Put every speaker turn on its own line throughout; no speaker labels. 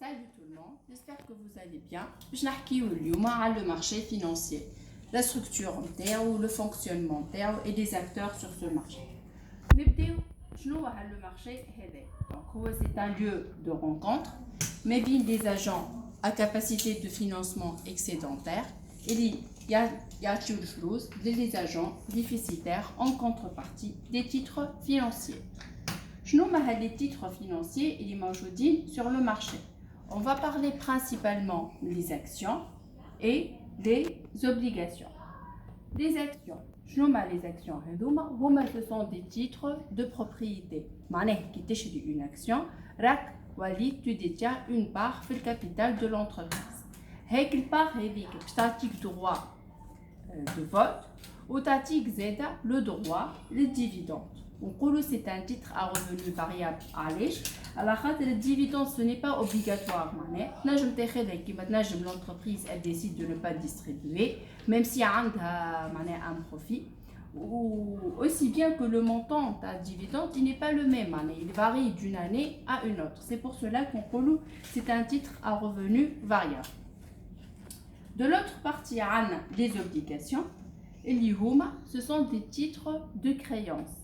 Salut tout le monde, j'espère que vous allez bien. Je vais le marché financier, la structure ou le fonctionnement et les acteurs sur ce marché. Le marché c'est un lieu de rencontre, mais bien des agents à capacité de financement excédentaire et il y a des agents déficitaires en contrepartie des titres financiers. شنو هما les titres financiers اللي موجودين sur le marché. On va parler principalement des actions et des obligations. Les actions. شنو هما les actions هما ce sont des titres de propriété. معناه كي تشري une action راك وليت tu détiens une part في الكابيتال de l'entreprise. هيك البار هذيك باش تعطيك droit de vote ou تعطيك زاده le droit le dividende. C'est un titre à revenu variable. Alors, le dividende, ce n'est pas obligatoire. L'entreprise elle décide de ne pas distribuer, même si elle a un profit. Ou aussi bien que le montant de dividende, il n'est pas le même. Il varie d'une année à une autre. C'est pour cela qu'on c'est un titre à revenu variable. De l'autre partie, les obligations. Ce sont des titres de créance.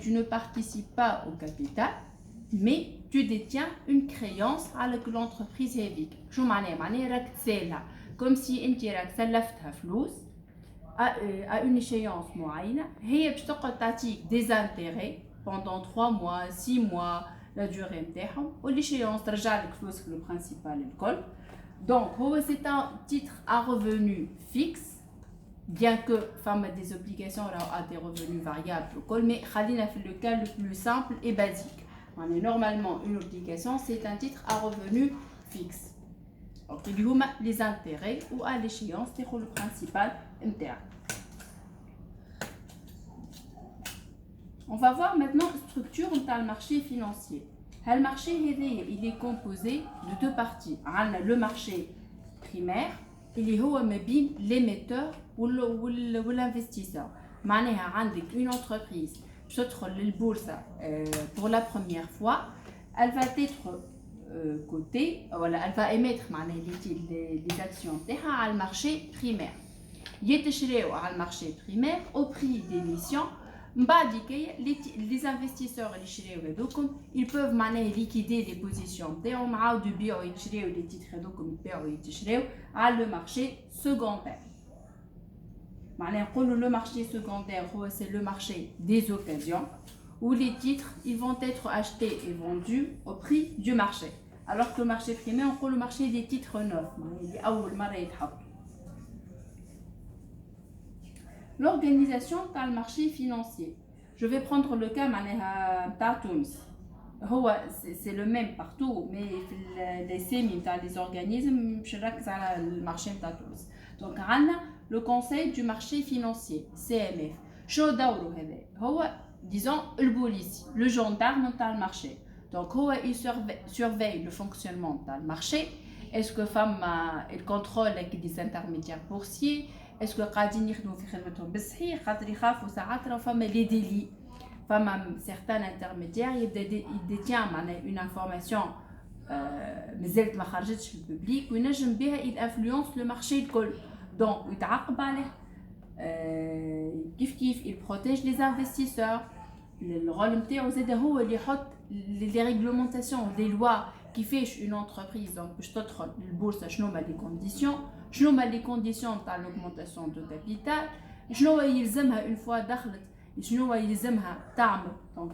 Tu ne participes pas au capital, mais tu détiens une créance avec l'entreprise hévique. Comme si tu à une échéance moyenne, des intérêts pendant 3 mois, 6 mois, la durée ou l'échéance le principal. Donc, c'est un titre à revenu fixe. Bien que femme des obligations a des revenus variables, mais le cas le plus simple et basique. Normalement, une obligation, c'est un titre à revenu fixe. Les intérêts ou à l'échéance, c'est le principal interne. On va voir maintenant la structure dans le marché financier. Le marché il est composé de deux parties. Le marché primaire, اللي هو ما بين l'émetteur والinvestisseur. معناها عندك une entreprise باش تدخل للبورصة pour la première fois, elle va être cotée, voilà, elle va émettre معناها les actions تاعها على المارشي primaire. يتشريو على المارشي primaire au prix d'émission. Les investisseurs ils peuvent liquider les positions les titres à le marché secondaire. Le marché secondaire c'est le marché des occasions où les titres ils vont être achetés et vendus au prix du marché, alors que le marché primaire on le marché des titres neufs. L'organisation dans le marché financier. Je vais prendre le cas de Tunis. C'est le même partout, mais les SEMI, les organismes, je le marché de Tunis. Donc, on a le Conseil du marché financier, CMF. Disons, le policier, le gendarme dans le marché. Donc, il surveille le fonctionnement dans le marché. Est-ce que il contrôle les intermédiaires boursiers? Est-ce que قاعدين يخدموا في خدمتهم بصحيح خاطر يخافوا ساعات راه فما لي ديلي فما certains intermédiaires يديتيان معناها une information مازالت ما خرجتش في الببليك وينجم بها il influence le marché الكل donc يتعاقب عليه كيف il protège les investisseurs. الرول نتاعو زاد هو اللي يحط les réglementations des lois كيفاش une entreprise donc باش تدخل للبورصه شنو هما les conditions. شنو هما les conditions تاع l'augmentation de capital. شنو يلزمها une fois دخلت شنو يلزمها تعمل دونك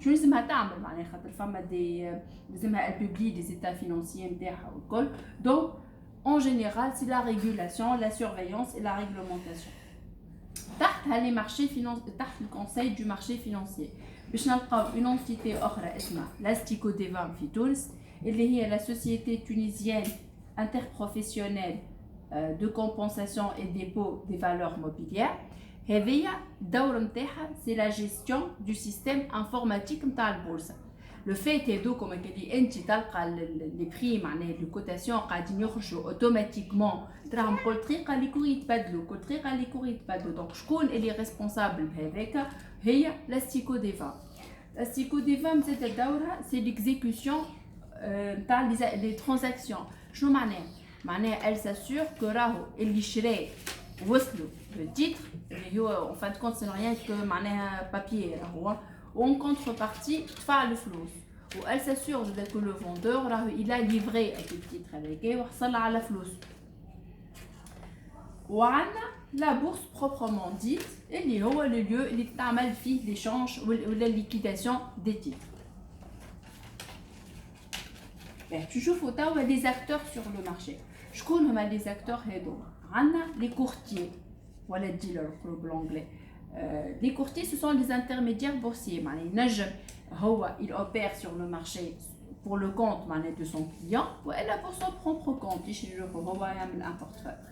شنو يلزمها تعمل معناها خاطر فما دي يلزمها البوبلي دي زيتا فينانسيي نتاعها والكل. Donc en général c'est la régulation, la surveillance et la réglementation. تحت les marchés financiers تحت le conseil du marché financier باش نلقاو une entité أخرى اسمها لاستيكو ديفام في تونس اللي هي la société tunisienne interprofessionnelle de compensation et dépôt des valeurs mobilières. C'est la gestion du système informatique de la bourse. Le fait est comme les prix, les cotations automatiquement. Donc, je est responsable avec la Stico Deva. La Stico Deva, c'est l'exécution les transactions. شنو معناها؟ معناها elle s'assure que راهو اللي شراه وصلوا le titre اللي هو en fin de compte c'est rien que معناها papier راهو وen contrepartie تدفع الفلوس. و elle s'assure que le vendeur راهو il a livré le titre هذاك وحصل على فلوس. وعندنا la bourse proprement dite اللي هو le lieu اللي تعمل فيه l'échange ou la liquidation des titres. تشوفوا توا les acteurs sur le marché. شكون هما les acteurs هذوما؟ عندنا les courtiers ولا dealers بالانجلي. Les courtiers ce sont les intermédiaires boursiers. معناها ينجم هو il opère sur le marché pour le compte معناها de son client وإلا pour son propre compte يشري هو يعمل un portefeuille.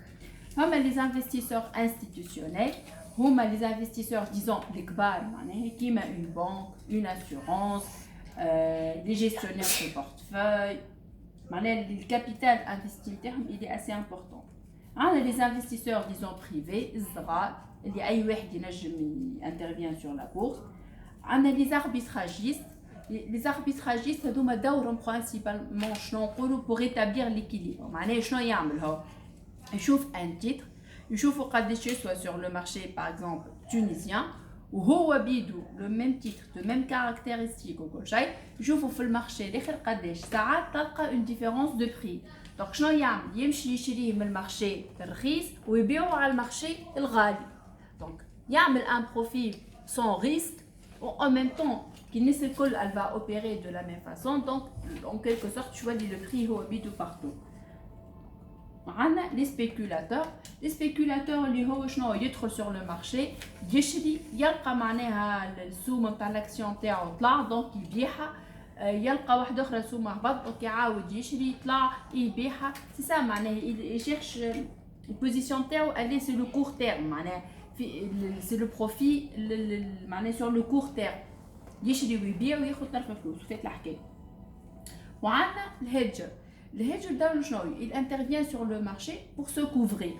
هما les investisseurs institutionnels هما les investisseurs disons الكبار معناها كيما une banque, une assurance, les gestionnaires de portefeuille. معناها le capital investi نتاعهم il est assez important. عندنا les investisseurs disons privés الصغار اللي أي واحد ينجم intervient sur la bourse. عندنا les arbitragistes. Les arbitragistes هذوما دورهم principalement شنو نقولوا pour établir l'équilibre. معناها شنو يعمل هو؟ يشوف un titre يشوفوا قداش يسوى sur le marché par exemple tunisien وهو بيدو le même titre de même caractéristique وكل شيء يشوفوا في المارشي الاخر قداش. ساعات تلقى une différence de prix. دونك شنو يعمل؟ يمشي يشريه من المارشي الرخيص ويبيعه على المارشي الغالي. دونك يعمل un profit sans risque en même temps كي الناس الكل elle va opérer de la même façon donc en quelque sorte تولي le prix هو بيدو partout. عندنا les spéculateurs اللي هو شنو يدخل sur le marché يشري يلقى معناها السوم نتاع الاكسيون نتاعو طلع دونك يبيعها يلقى واحد اخرى سوم هبط دونك يعاود يشري طلع يبيعها سي سا معناها يشيرش البوزيسيون نتاعو اللي سي لو كور تيرم معناها سي لو بروفي معناها sur le court terme يشري ويبيع وياخذ طرف فلوس فات الحكايه. وعندنا الهيدجر داولو شنو il intervient sur le marché pour se couvrir.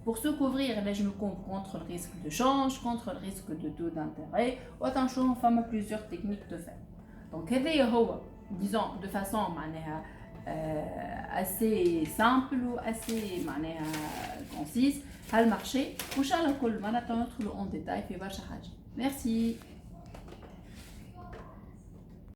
Pour se couvrir là je me couvre contre le risque de change, contre le risque de taux d'intérêt. Attention, on a plusieurs techniques de faire. Donc هذا هو disons de façon معناها assez simple ou assez معناها concise هالمارشي وان شاء الله كل مرة ندخلوا en détail في برشا حاجة. Merci.